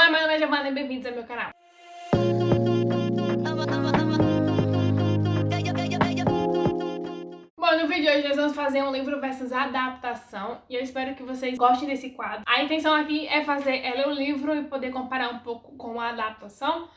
Olá, meu nome é Giovana e bem-vindos ao meu canal. Bom, no vídeo de hoje nós vamos fazer um livro versus adaptação e eu espero que vocês gostem desse quadro. A intenção aqui é ler o livro e poder comparar um pouco com a adaptação.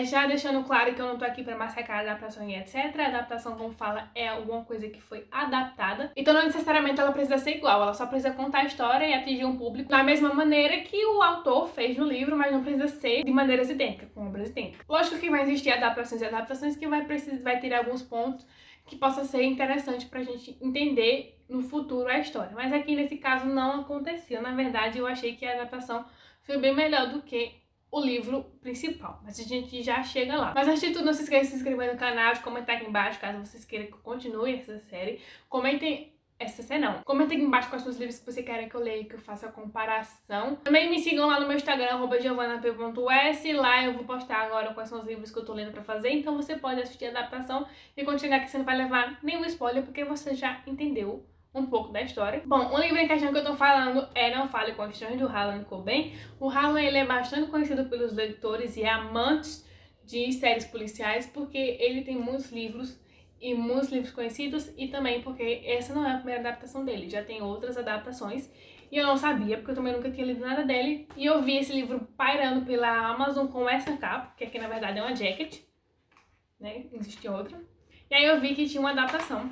Já deixando claro que eu não tô aqui pra massacrar a adaptação e etc. A adaptação, como fala, é alguma coisa que foi adaptada. Então não necessariamente ela precisa ser igual, ela só precisa contar a história e atingir um público da mesma maneira que o autor fez no livro, mas não precisa ser de maneiras idênticas, com obras idênticas. Lógico que vai existir adaptações e adaptações que vai ter alguns pontos que possa ser interessante pra gente entender no futuro a história. Mas aqui nesse caso não aconteceu. Na verdade, eu achei que a adaptação foi bem melhor do que o livro principal, mas a gente já chega lá. Mas antes de tudo, não se esqueça de se inscrever no canal, de comentar aqui embaixo, caso vocês queiram que eu continue essa série. Comentem aqui embaixo quais são os livros que você quer que eu leia, que eu faça a comparação. Também me sigam lá no meu Instagram, @giovanap.s. Lá eu vou postar agora quais são os livros que eu tô lendo pra fazer, então você pode assistir a adaptação e quando chegar aqui você não vai levar nenhum spoiler, porque você já entendeu um pouco da história. Bom, o livro em questão que eu tô falando é Não Fale com Estranhos, do Harlan Coben. O Harlan, ele é bastante conhecido pelos leitores e amantes de séries policiais, porque ele tem muitos livros e muitos livros conhecidos, e também porque essa não é a primeira adaptação dele, já tem outras adaptações, e eu não sabia, porque eu também nunca tinha lido nada dele, e eu vi esse livro pairando pela Amazon com essa capa, que aqui na verdade é uma jacket, né, existe outra, e aí eu vi que tinha uma adaptação,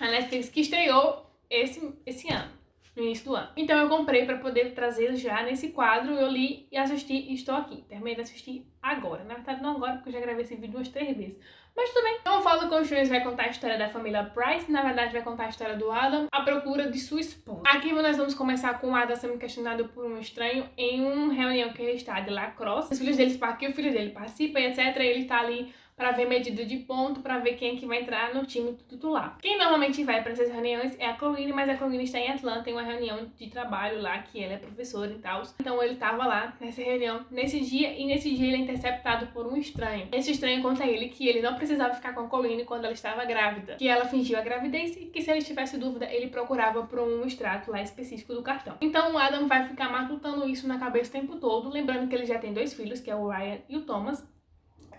a Netflix, que estreou esse ano, no início do ano. Então eu comprei pra poder trazer já nesse quadro, eu li e assisti e estou aqui. Terminei de assistir agora. Na verdade não agora, porque eu já gravei esse vídeo umas 3 vezes. Mas tudo bem. Então eu falo com os Stranger vai contar a história da família Price, na verdade vai contar a história do Adam, à procura de sua esposa. Aqui nós vamos começar com o Adam sendo questionado por um estranho em uma reunião que ele está de lacrosse. Os filhos dele, que o filho dele participa e etc. Ele tá ali para ver medida de ponto, para ver quem é que vai entrar no time titular. Quem normalmente vai para essas reuniões é a Corinne, mas a Corinne está em Atlanta, em uma reunião de trabalho lá, que ela é professora e tal. Então ele estava lá nessa reunião nesse dia, e nesse dia ele é interceptado por um estranho. Esse estranho conta a ele que ele não precisava ficar com a Corinne quando ela estava grávida, que ela fingiu a gravidez e que se ele tivesse dúvida, ele procurava por um extrato lá específico do cartão. Então o Adam vai ficar matutando isso na cabeça o tempo todo, lembrando que ele já tem 2 filhos, que é o Ryan e o Thomas,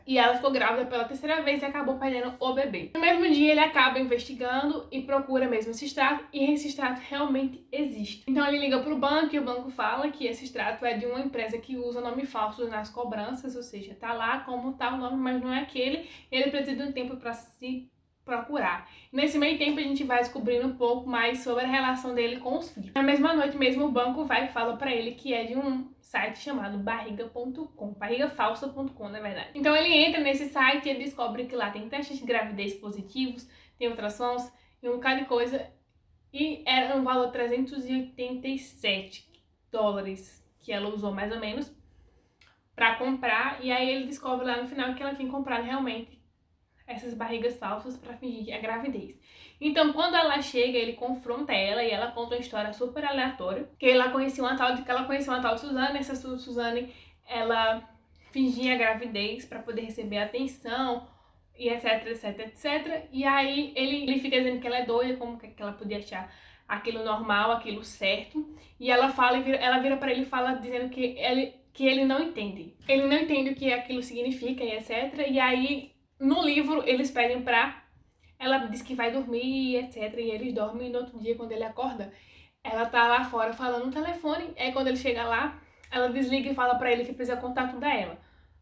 e ela ficou grávida pela 3ª vez e acabou perdendo o bebê. No mesmo dia ele acaba investigando e procura mesmo esse extrato, e esse extrato realmente existe. Então ele liga pro banco e o banco fala que esse extrato é de uma empresa que usa nome falso nas cobranças, ou seja, tá lá como tá o nome, mas não é aquele. Ele precisa de um tempo para se procurar. Nesse meio tempo a gente vai descobrindo um pouco mais sobre a relação dele com os filhos. Na mesma noite mesmo o banco vai e fala pra ele que é de um site chamado barriga.com, barrigafalsa.com na verdade. Então ele entra nesse site e ele descobre que lá tem testes de gravidez positivos, tem ultrassons e um bocado de coisa, e era um valor $387 que ela usou mais ou menos pra comprar, e aí ele descobre lá no final que ela tinha comprado realmente essas barrigas falsas para fingir a gravidez. Então, quando ela chega, ele confronta ela e ela conta uma história super aleatória, que ela conhecia uma tal de Suzane. Essa Suzane, ela fingia a gravidez para poder receber atenção e etc, etc, etc. E aí ele fica dizendo que ela é doida, como que ela podia achar aquilo normal, aquilo certo. E ela vira para ele e fala dizendo que ele não entende. Ele não entende o que aquilo significa e etc. E aí no livro, eles pedem pra... Ela diz que vai dormir, etc. E eles dormem, e no outro dia, quando ele acorda, ela tá lá fora falando no telefone. Aí quando ele chega lá, ela desliga e fala pra ele que precisa contar tudo a ela.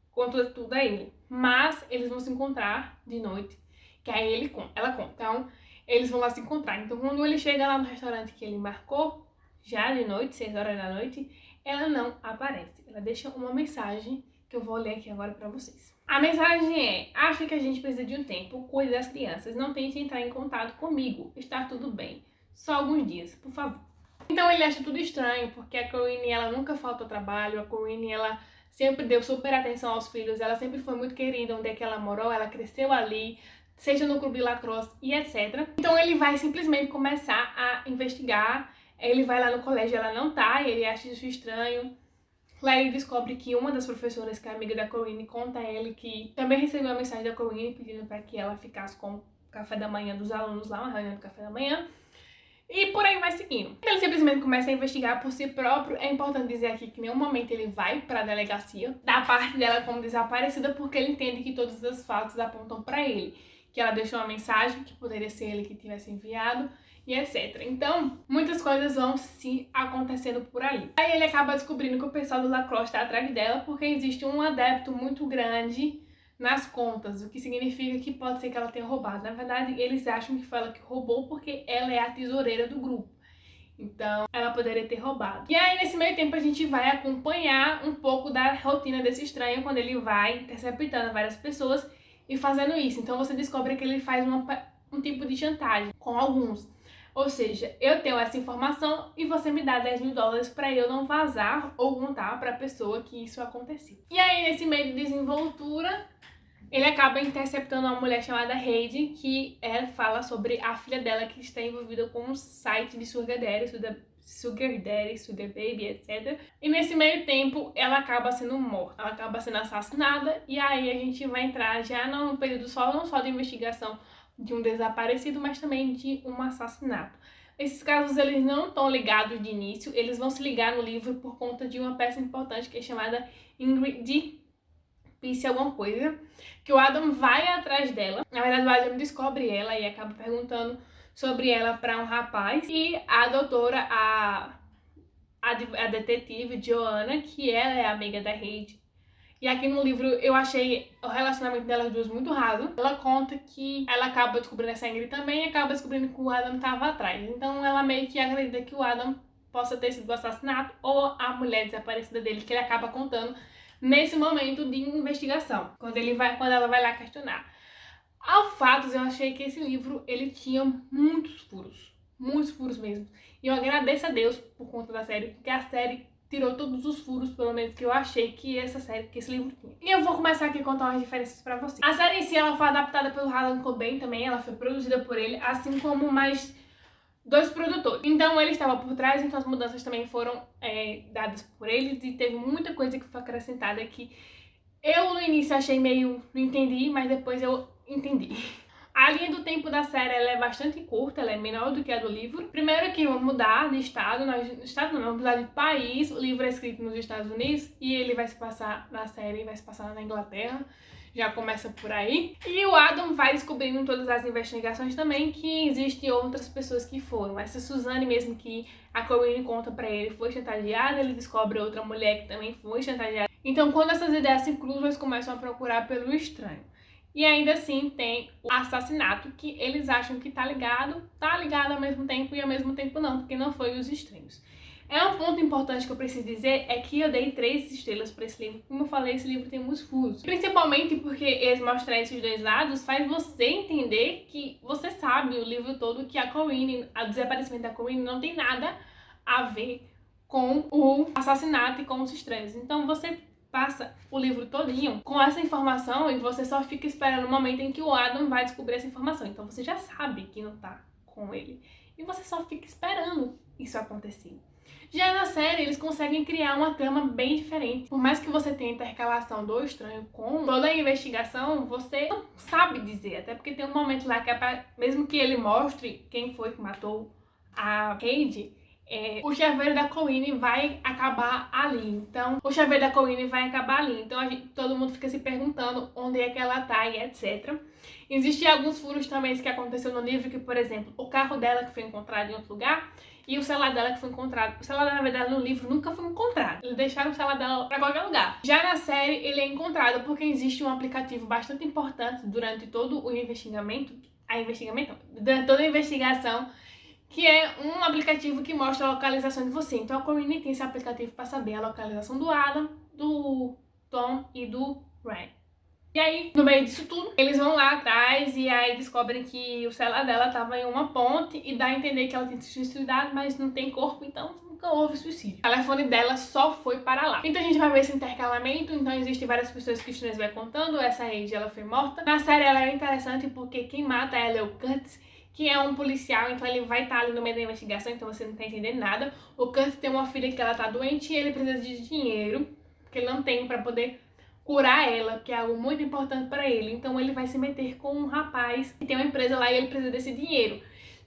Conta tudo a ele. Mas eles vão se encontrar de noite, que aí ela conta. Então, eles vão lá se encontrar. Então, quando ele chega lá no restaurante que ele marcou, já de noite, 6 horas da noite, ela não aparece. Ela deixa uma mensagem que eu vou ler aqui agora pra vocês. A mensagem é: acho que a gente precisa de um tempo, cuide das crianças, não tente entrar em contato comigo, está tudo bem, só alguns dias, por favor. Então ele acha tudo estranho, porque a Corinne, ela nunca falta ao trabalho, a Corinne, ela sempre deu super atenção aos filhos, ela sempre foi muito querida onde é que ela morou, ela cresceu ali, seja no clube lacrosse e etc. Então ele vai simplesmente começar a investigar, ele vai lá no colégio, ela não tá, e ele acha isso estranho. Lá ele descobre que uma das professoras, que é amiga da Corinne, conta a ele que também recebeu a mensagem da Corinne pedindo para que ela ficasse com o café da manhã dos alunos lá, uma reunião do café da manhã. E por aí vai seguindo. Ele simplesmente começa a investigar por si próprio. É importante dizer aqui que em nenhum momento ele vai pra delegacia, da parte dela como desaparecida, porque ele entende que todos os fatos apontam pra ele. Que ela deixou uma mensagem, que poderia ser ele que tivesse enviado, e etc. Então, muitas coisas vão se acontecendo por ali. Aí ele acaba descobrindo que o pessoal do Lacrosse está atrás dela, porque existe um adepto muito grande nas contas, o que significa que pode ser que ela tenha roubado. Na verdade, eles acham que foi ela que roubou porque ela é a tesoureira do grupo. Então, ela poderia ter roubado. E aí, nesse meio tempo, a gente vai acompanhar um pouco da rotina desse estranho, quando ele vai interceptando várias pessoas e fazendo isso. Então, você descobre que ele faz um tipo de chantagem com alguns. Ou seja, eu tenho essa informação e você me dá 10 mil dólares pra eu não vazar ou contar pra pessoa que isso aconteceu. E aí, nesse meio de desenvoltura, ele acaba interceptando uma mulher chamada Heidi, que fala sobre a filha dela que está envolvida com um site de Sugar Daddy, Sugar Baby, etc. E nesse meio tempo, ela acaba sendo morta, ela acaba sendo assassinada, e aí a gente vai entrar já num período não só de investigação de um desaparecido, mas também de um assassinato. Esses casos, eles não estão ligados de início, eles vão se ligar no livro por conta de uma peça importante que é chamada Ingrid Piece alguma coisa, que o Adam vai atrás dela. Na verdade, o Adam descobre ela e acaba perguntando sobre ela para um rapaz. E a doutora, a detetive Joanna, que ela é amiga da Heidi. E aqui no livro eu achei o relacionamento delas duas muito raso. Ela conta que ela acaba descobrindo essa Ingrid também e acaba descobrindo que o Adam estava atrás. Então ela meio que acredita que o Adam possa ter sido o assassinato ou a mulher desaparecida dele, que ele acaba contando nesse momento de investigação, quando ela vai lá questionar. Ao fatos, eu achei que esse livro ele tinha muitos furos mesmo. E eu agradeço a Deus por conta da série, porque a série tirou todos os furos, pelo menos que eu achei que esse livro tinha. E eu vou começar aqui a contar umas diferenças pra vocês. A série em si, ela foi adaptada pelo Harlan Coben também, ela foi produzida por ele, assim como mais 2 produtores. Então ele estava por trás, então as mudanças também foram dadas por eles e teve muita coisa que foi acrescentada que eu no início achei meio, não entendi, mas depois eu entendi. A linha do tempo da série ela é bastante curta, ela é menor do que a do livro. Primeiro que vamos mudar de estado, vamos mudar de país. O livro é escrito nos Estados Unidos e ele vai se passar na série, vai se passar na Inglaterra. Já começa por aí. E o Adam vai descobrindo em todas as investigações também que existem outras pessoas que foram. Essa Suzanne mesmo que a Corinne conta pra ele foi chantageada, ele descobre outra mulher que também foi chantageada. Então quando essas ideias se cruzam, eles começam a procurar pelo estranho. E ainda assim tem o assassinato que eles acham que tá ligado ao mesmo tempo e ao mesmo tempo não, porque não foi os estranhos. Um ponto importante que eu preciso dizer é que eu dei 3 estrelas para esse livro. Como eu falei, esse livro tem muitos furos. Principalmente porque eles mostram esses 2 lados, faz você entender que você sabe o livro todo que a Corinne, o desaparecimento da Corinne não tem nada a ver com o assassinato e com os estranhos. Então você passa o livro todinho com essa informação e você só fica esperando o momento em que o Adam vai descobrir essa informação. Então você já sabe que não tá com ele. E você só fica esperando isso acontecer. Já na série, eles conseguem criar uma trama bem diferente. Por mais que você tenha intercalação do estranho com toda a investigação, você não sabe dizer. Até porque tem um momento lá que, mesmo que ele mostre quem foi que matou a Heidi, o chaveiro da Corinne vai acabar ali. Então, todo mundo fica se perguntando onde é que ela tá e etc. Existem alguns furos também que aconteceu no livro, que, por exemplo, o carro dela que foi encontrado em outro lugar e o celular dela que foi encontrado. O celular, na verdade, no livro nunca foi encontrado. Eles deixaram o celular dela pra qualquer lugar. Já na série, ele é encontrado porque existe um aplicativo bastante importante durante todo o durante toda a investigação, que é um aplicativo que mostra a localização de você. Então a Corinne tem esse aplicativo para saber a localização do Adam, do Tom e do Ryan. E aí, no meio disso tudo, eles vão lá atrás e aí descobrem que o celular dela estava em uma ponte e dá a entender que ela tem suicidado, mas não tem corpo, então nunca houve suicídio. O telefone dela só foi para lá. Então a gente vai ver esse intercalamento, então existem várias pessoas que o Stevens vai contando, essa Heidi, ela foi morta. Na série ela é interessante porque quem mata ela é o Curtis, que é um policial, então ele vai estar ali no meio da investigação, então você não tá entendendo nada. O Curtis tem uma filha que ela tá doente e ele precisa de dinheiro, que ele não tem para poder curar ela, que é algo muito importante para ele. Então ele vai se meter com um rapaz que tem uma empresa lá e ele precisa desse dinheiro.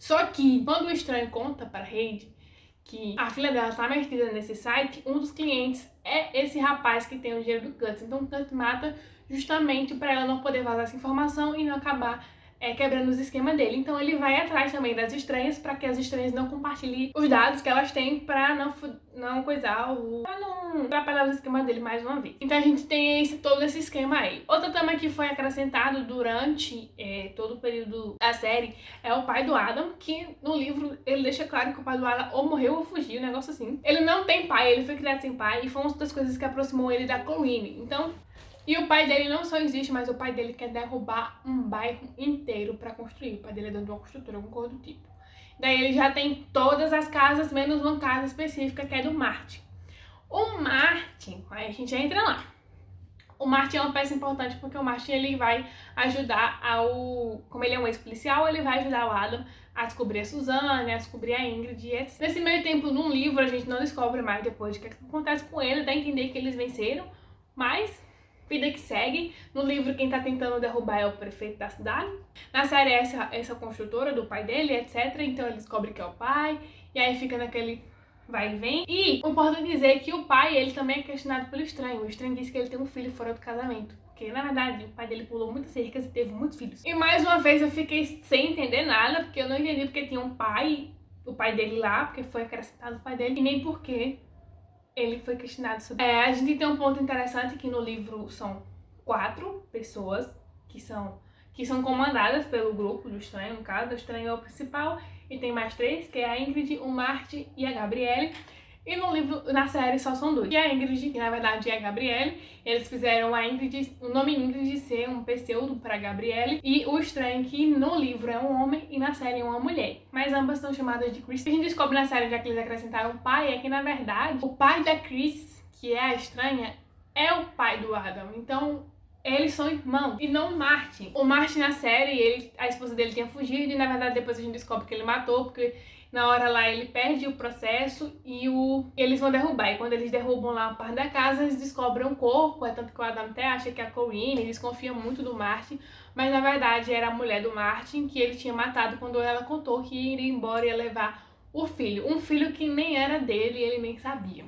Só que, quando o estranho conta para Reid que a filha dela tá metida nesse site, um dos clientes é esse rapaz que tem o dinheiro do Guts. Então o Guts mata justamente para ela não poder vazar essa informação e não acabar quebrando os esquemas dele. Então ele vai atrás também das estranhas para que as estranhas não compartilhem os dados que elas têm para não coisar pra não atrapalhar os esquemas dele mais uma vez. Então a gente tem todo esse esquema aí. Outra trama que foi acrescentado durante todo o período da série é o pai do Adam, que no livro ele deixa claro que o pai do Adam ou morreu ou fugiu, um negócio assim. Ele não tem pai, ele foi criado sem pai e foi uma das coisas que aproximou ele da Corinne. Então, e o pai dele não só existe, mas o pai dele quer derrubar um bairro inteiro pra construir. O pai dele é dono de uma construtora, alguma coisa do tipo. Daí ele já tem todas as casas, menos uma casa específica que é do Martin. O Martin, aí a gente entra lá. O Martin é uma peça importante porque o Martin ele vai ajudar como ele é um ex-policial, ele vai ajudar o Adam a descobrir a Suzanne, a descobrir a Ingrid e etc. Nesse meio tempo, num livro, a gente não descobre mais depois o que acontece com ele, dá a entender que eles venceram, mas vida que segue. No livro, quem tá tentando derrubar é o prefeito da cidade. Na série, essa construtora do pai dele, etc. Então ele descobre que é o pai, e aí fica naquele vai e vem. E o importante dizer que o pai, ele também é questionado pelo estranho. O estranho diz que ele tem um filho fora do casamento. Porque, na verdade, o pai dele pulou muitas cercas e teve muitos filhos. E mais uma vez eu fiquei sem entender nada, porque eu não entendi porque tinha um pai, o pai dele lá, porque foi acrescentado o pai dele, e nem porque ele foi questionado sobre. A gente tem um ponto interessante que no livro são 4 pessoas que são comandadas pelo grupo do estranho, no caso, o estranho é o principal, e tem mais 3, que é a Ingrid, o Martin e a Gabrielle. E no livro, na série, só são 2. E a Ingrid, que na verdade é a Gabrielle, eles fizeram a Ingrid, o nome Ingrid ser um pseudo para Gabrielle, e o estranho, que no livro é um homem e na série é uma mulher. Mas ambas são chamadas de Chris. O que a gente descobre na série, já que eles acrescentaram o pai, é que na verdade, o pai da Chris, que é a estranha, é o pai do Adam. Então, eles são irmãos, e não o Martin. O Martin na série, a esposa dele tinha fugido, e na verdade depois a gente descobre que ele matou, porque na hora lá ele perde o processo e eles vão derrubar. E quando eles derrubam lá a parte da casa, eles descobrem um corpo. É tanto que o Adam até acha que é a Corinne, eles confiam muito do Martin, mas na verdade era a mulher do Martin que ele tinha matado quando ela contou que iria embora e ia levar o filho. Um filho que nem era dele e ele nem sabia.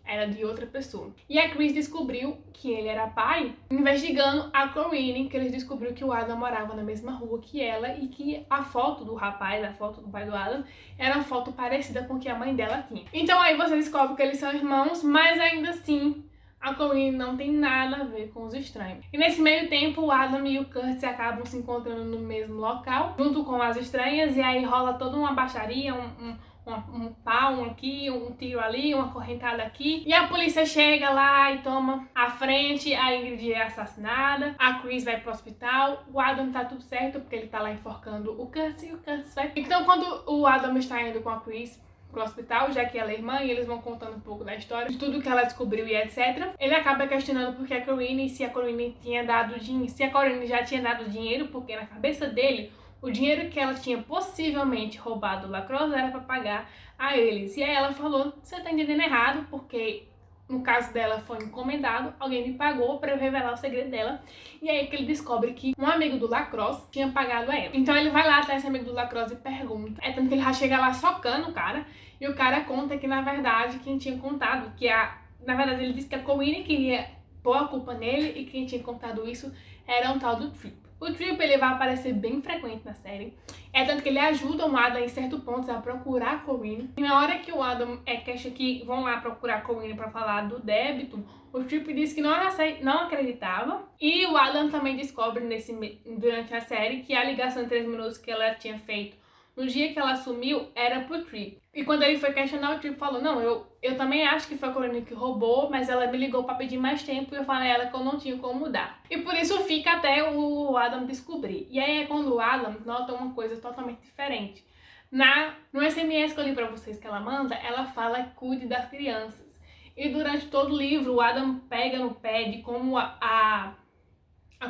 Era de outra pessoa. E a Chris descobriu que ele era pai, investigando a Corinne, que eles descobriram que o Adam morava na mesma rua que ela e que a foto do rapaz, a foto do pai do Adam, era uma foto parecida com o que a mãe dela tinha. Então aí você descobre que eles são irmãos, mas ainda assim a Corinne não tem nada a ver com os estranhos. E nesse meio tempo, o Adam e o Curtis acabam se encontrando no mesmo local, junto com as estranhas, e aí rola toda uma baixaria, um pau aqui, um tiro ali, uma correntada aqui. E a polícia chega lá e toma a frente, a Ingrid é assassinada, a Chris vai pro hospital, o Adam tá tudo certo porque ele tá lá enforcando o Curtis e o Curtis vai. Então quando o Adam está indo com a Chris pro hospital, já que ela é irmã, e eles vão contando um pouco da história, de tudo que ela descobriu e etc. Ele acaba questionando porque a Corinne, se a Corinne tinha dado dinheiro, se a Corinne já tinha dado dinheiro, porque na cabeça dele o dinheiro que ela tinha possivelmente roubado do Lacrosse era para pagar a eles. E aí ela falou, você tá entendendo errado, porque no caso dela foi encomendado, alguém me pagou para eu revelar o segredo dela. E aí que ele descobre que um amigo do Lacrosse tinha pagado a ela. Então ele vai lá até esse amigo do Lacrosse e pergunta. É tanto que ele já chega lá socando o cara, e o cara conta que na verdade quem tinha contado, na verdade ele disse que a Corinne queria pôr a culpa nele e quem tinha contado isso era um tal do Trip. O Trip ele vai aparecer bem frequente na série. É tanto que ele ajuda o Adam em certos pontos a procurar a Corinne. E na hora que o Adam que vão lá procurar a Corinne para falar do débito, o Trip diz que não acreditava. E o Adam também descobre durante a série que a ligação de 3 minutos que ela tinha feito no dia que ela sumiu era pro Trip. E quando ele foi questionar, o Trip falou, não, eu também acho que foi a Corinne que roubou, mas ela me ligou pra pedir mais tempo e eu falei a ela que eu não tinha como mudar. E por isso fica até o Adam descobrir. E aí é quando o Adam nota uma coisa totalmente diferente. No SMS que eu li pra vocês que ela manda, ela fala cuide das crianças. E durante todo o livro, o Adam pega no pé de como a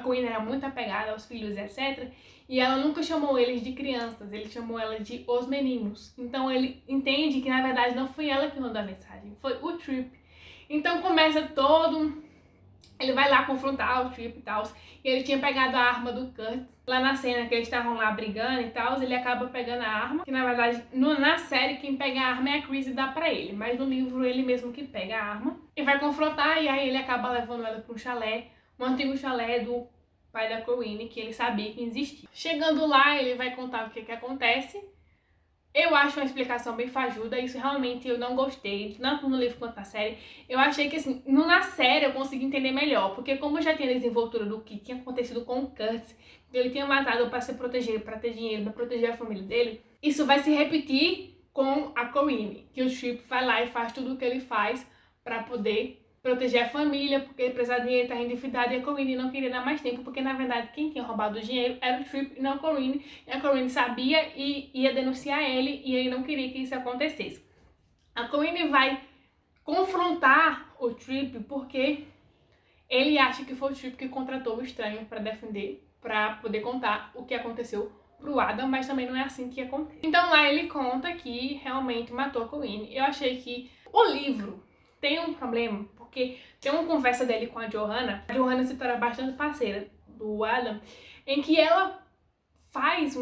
Corinne era muito apegada aos filhos, etc. E ela nunca chamou eles de crianças, ele chamou elas de os meninos. Então ele entende que na verdade não foi ela que mandou a mensagem, foi o Trip. Então começa todo Ele vai lá confrontar o Trip e tal. E ele tinha pegado a arma do Kurt. Lá na cena que eles estavam lá brigando e tal, ele acaba pegando a arma. Que na verdade, na série, quem pega a arma é a Chris e dá pra ele. Mas no livro, ele mesmo que pega a arma. E vai confrontar, e aí ele acaba levando ela pra um chalé. Um antigo chalé do pai da Corinne, que ele sabia que existia. Chegando lá, ele vai contar o que acontece. Eu acho uma explicação bem fajuda, isso realmente eu não gostei, tanto no livro quanto na série. Eu achei que assim, na série eu consegui entender melhor, porque como já tinha desenvoltura do que tinha acontecido com o Kurt, que ele tinha matado para se proteger, para ter dinheiro, para proteger a família dele, isso vai se repetir com a Corinne, que o Trip vai lá e faz tudo o que ele faz para poder proteger a família, porque ele precisava de dinheiro, tá endividado, e a Corinne não queria dar mais tempo, porque na verdade quem tinha roubado o dinheiro era o Trip e não a Corinne, e a Corinne sabia e ia denunciar ele, e ele não queria que isso acontecesse. A Corinne vai confrontar o Trip porque ele acha que foi o Trip que contratou o estranho para defender, para poder contar o que aconteceu pro Adam, mas também não é assim que acontece. Então lá ele conta que realmente matou a Corinne. Eu achei que o livro tem um problema, porque tem uma conversa dele com a Johanna se torna bastante parceira do Adam, em que ela faz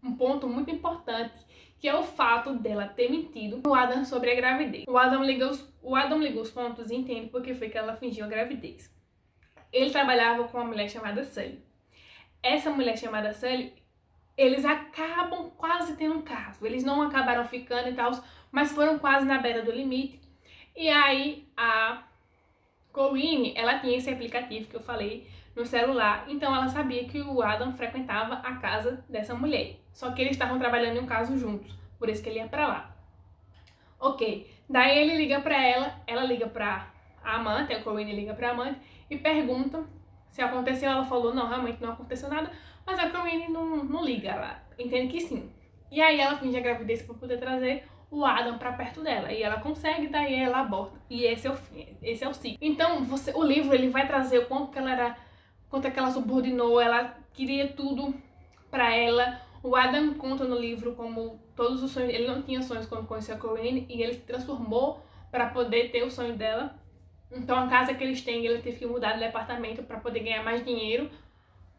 um ponto muito importante, que é o fato dela ter mentido pro Adam sobre a gravidez. O Adam liga os pontos e entende porque foi que ela fingiu a gravidez. Ele trabalhava com uma mulher chamada Sully. Essa mulher chamada Sully, eles acabam quase tendo um caso. Eles não acabaram ficando e tal, mas foram quase na beira do limite. E aí a Corinne, ela tinha esse aplicativo que eu falei no celular, então ela sabia que o Adam frequentava a casa dessa mulher. Só que eles estavam trabalhando em um caso juntos, por isso que ele ia pra lá. Ok, daí ele liga pra ela liga pra amante, a Corinne liga pra amante e pergunta se aconteceu. Ela falou, não, realmente não aconteceu nada, mas a Corinne não liga, ela entende que sim. E aí ela finge a gravidez pra poder trazer o Adam pra perto dela, e ela consegue, daí ela aborta, e esse é o fim, esse é o ciclo. Então o livro ele vai trazer o quanto que ela subordinou, ela queria tudo pra ela. O Adam conta no livro como todos os sonhos, ele não tinha sonhos quando conheceu a Corinne, e ele se transformou pra poder ter o sonho dela. Então a casa que eles têm, ele teve que mudar de apartamento pra poder ganhar mais dinheiro,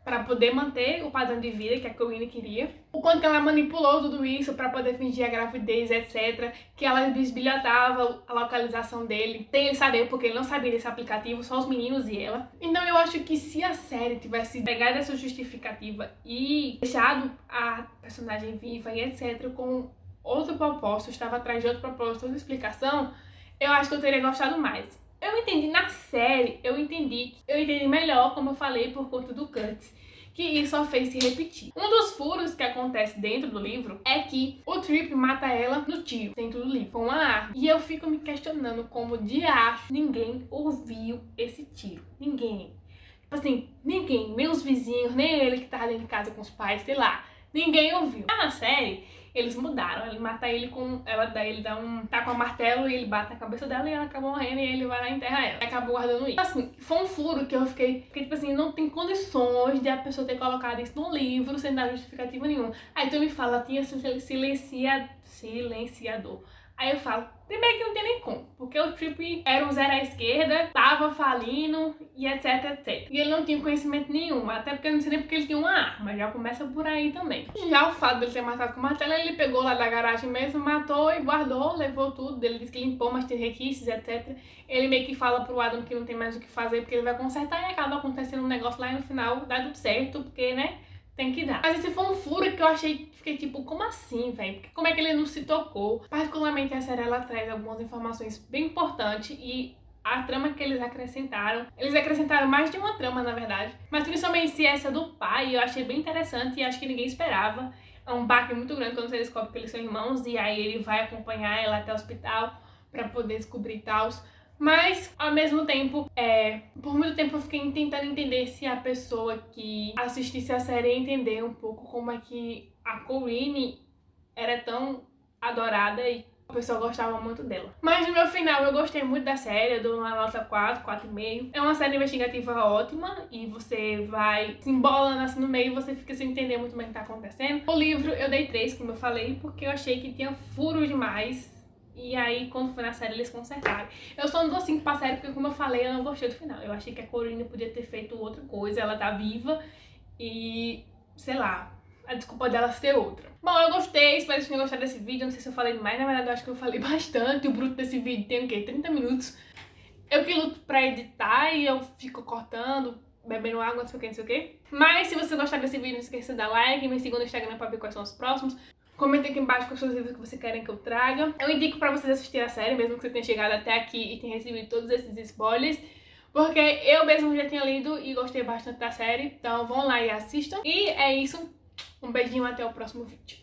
para poder manter o padrão de vida que a Corinne queria. O quanto que ela manipulou tudo isso para poder fingir a gravidez, etc. Que ela bisbilhotava a localização dele, sem ele saber, porque ele não sabia desse aplicativo, só os meninos e ela. Então eu acho que se a série tivesse pegado essa justificativa e deixado a personagem viva e etc. com outro propósito, estava atrás de outro propósito, outra explicação, eu acho que eu teria gostado mais. Eu entendi na série, eu entendi melhor, como eu falei, por conta do Kurt, que isso só fez se repetir. Um dos furos que acontece dentro do livro é que o Trip mata ela no tiro, dentro do livro, com uma arma. E eu fico me questionando como de acho ninguém ouviu esse tiro. Ninguém. Tipo assim, ninguém. Nem os vizinhos, nem ele que tava dentro de casa com os pais, sei lá. Ninguém ouviu. Na série, eles mudaram, ele mata ele com... daí ele tá com um martelo e ele bate na cabeça dela e ela acaba morrendo e ele vai lá e enterra ela. E acabou guardando isso. Assim, foi um furo que eu fiquei tipo assim, não tem condições de a pessoa ter colocado isso num livro sem dar justificativa nenhuma. Aí tu me fala, tinha silenciador. Aí eu falo, primeiro que não tem nem como, porque o Trip era um zero à esquerda, tava falindo e etc, etc. E ele não tinha conhecimento nenhum, até porque eu não sei nem porque ele tinha uma arma, já começa por aí também. Já o fato dele ter matado com o martelo, ele pegou lá da garagem mesmo, matou e guardou, levou tudo, ele disse que limpou, mas tem requisitos, etc. Ele meio que fala pro Adam que não tem mais o que fazer, porque ele vai consertar e acaba acontecendo um negócio lá e no final dá tudo certo, porque, né, tem que dar. Mas esse foi um furo que eu achei, fiquei tipo, como assim, velho? Como é que ele não se tocou? Particularmente a série, ela traz algumas informações bem importantes e a trama que eles acrescentaram mais de uma trama, na verdade. Mas principalmente essa do pai, eu achei bem interessante e acho que ninguém esperava. É um baque muito grande quando você descobre que eles são irmãos e aí ele vai acompanhar ela até o hospital pra poder descobrir tal. Mas, ao mesmo tempo, por muito tempo eu fiquei tentando entender se a pessoa que assistisse a série ia entender um pouco como é que a Corinne era tão adorada e a pessoa gostava muito dela. Mas no meu final eu gostei muito da série, eu dou uma nota 4, 4,5. É uma série investigativa ótima e você vai se embolando assim no meio e você fica sem entender muito bem o que tá acontecendo. O livro eu dei 3, como eu falei, porque eu achei que tinha furo demais. E aí, quando foi na série, eles consertaram. Eu só não dou 5 pra série porque, como eu falei, eu não gostei do final. Eu achei que a Corinne podia ter feito outra coisa, ela tá viva e, sei lá, a desculpa dela ser outra. Bom, eu gostei, espero que vocês tenham gostado desse vídeo. Não sei se eu falei demais, na verdade eu acho que eu falei bastante. O bruto desse vídeo tem o quê? 30 minutos. Eu que luto pra editar e eu fico cortando, bebendo água, não sei o que, não sei o que. Mas se você gostar desse vídeo, não esqueça de dar like, me siga no Instagram pra ver quais são os próximos. Comenta aqui embaixo quais são os livros que você querem que eu traga. Eu indico pra vocês assistirem a série, mesmo que você tenha chegado até aqui e tenha recebido todos esses spoilers. Porque eu mesmo já tinha lido e gostei bastante da série. Então vão lá e assistam. E é isso. Um beijinho, até o próximo vídeo.